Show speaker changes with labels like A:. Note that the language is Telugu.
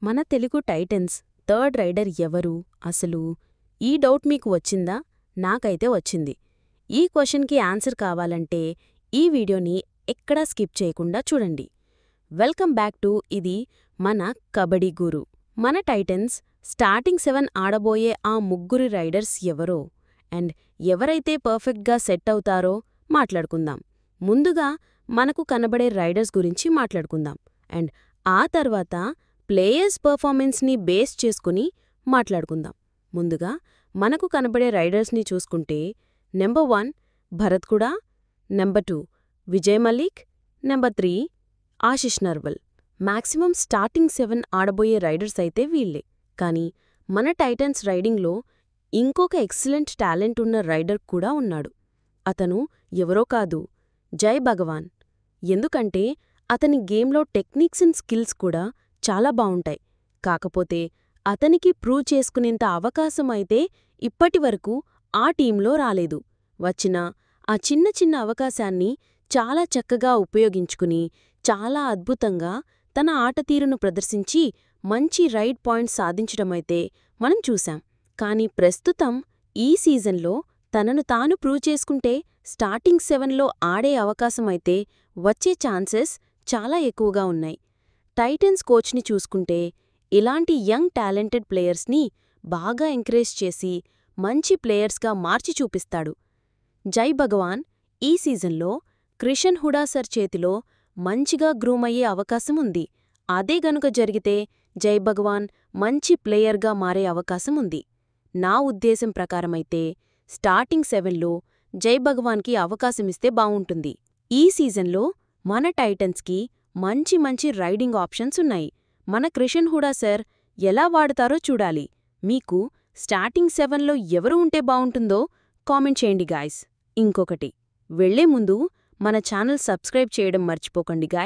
A: మన తెలుగు టైటన్స్ థర్డ్ రైడర్ ఎవరు అసలు? ఈ డౌట్ మీకు వచ్చిందా? నాకైతే వచ్చింది. ఈ క్వశ్చన్కి ఆన్సర్ కావాలంటే ఈ వీడియోని ఎక్కడా స్కిప్ చేయకుండా చూడండి. వెల్కమ్ బ్యాక్ టు ఇది మన కబడ్డీ గురు. మన టైటన్స్ స్టార్టింగ్ 7 ఆడబోయే ఆ ముగ్గురు రైడర్స్ ఎవరో అండ్ ఎవరైతే పర్ఫెక్ట్గా సెట్ అవుతారో మాట్లాడుకుందాం. ముందుగా మనకు కనబడే రైడర్స్ గురించి మాట్లాడుకుందాం అండ్ ఆ తర్వాత ప్లేయర్స్ పర్ఫార్మెన్స్ని బేస్ చేసుకుని మాట్లాడుకుందాం. ముందుగా మనకు కనబడే రైడర్స్ని చూసుకుంటే number 1 Bharat Hooda, number 2 Vijay Malik, number 3 Ashish Narwal. Maximum starting 7 ఆడబోయే రైడర్స్ అయితే వీళ్ళే. కానీ మన టైటన్స్ రైడింగ్లో ఇంకొక ఎక్సలెంట్ టాలెంట్ ఉన్న రైడర్ కూడా ఉన్నాడు. అతను ఎవరో కాదు, జై భగవాన్. ఎందుకంటే అతని గేమ్లో టెక్నిక్స్ అండ్ స్కిల్స్ కూడా చాలా బావుంటాయి. కాకపోతే అతనికి ప్రూవ్ చేసుకునేంత అవకాశం అయితే ఇప్పటివరకు ఆ టీంలో రాలేదు. వచ్చినా ఆ చిన్న చిన్న అవకాశాన్ని చాలా చక్కగా ఉపయోగించుకుని చాలా అద్భుతంగా తన ఆటతీరును ప్రదర్శించి మంచి రైడ్ పాయింట్స్ సాధించడమైతే మనం చూశాం. కానీ ప్రస్తుతం ఈ సీజన్లో తనను తాను ప్రూవ్ చేసుకుంటే స్టార్టింగ్ 7లో ఆడే అవకాశమైతే వచ్చే ఛాన్సెస్ చాలా ఎక్కువగా ఉన్నాయి. టైటన్స్ కోచ్ని చూసుకుంటే ఇలాంటి యంగ్ టాలెంటెడ్ ప్లేయర్స్ని బాగా ఎంకరేజ్ చేసి మంచి ప్లేయర్స్గా మార్చి చూపిస్తాడు. జై భగవాన్ ఈ సీజన్లో క్రిషన్ హుడా సర్ చేతిలో మంచిగా గ్రూమ్ అయ్యే అవకాశం ఉంది. అదే గనుక జరిగితే జై భగవాన్ మంచి ప్లేయర్గా మారే అవకాశం ఉంది. నా ఉద్దేశం ప్రకారమైతే స్టార్టింగ్ 7లో జై భగవాన్కి అవకాశమిస్తే బావుంటుంది. ఈ సీజన్లో మన టైటన్స్కి మంచి మంచి రైడింగ్ ఆప్షన్స్ ఉన్నాయి. మన క్రిషన్ హుడా సర్ ఎలా వాడతారో చూడాలి. మీకు స్టార్టింగ్ 7లో ఎవరు ఉంటే బావుంటుందో కామెంట్ చేయండి గాయ్స్. ఇంకొకటి, వెళ్లే ముందు మన ఛానల్ సబ్స్క్రైబ్ చేయడం మర్చిపోకండి గాయ్స్.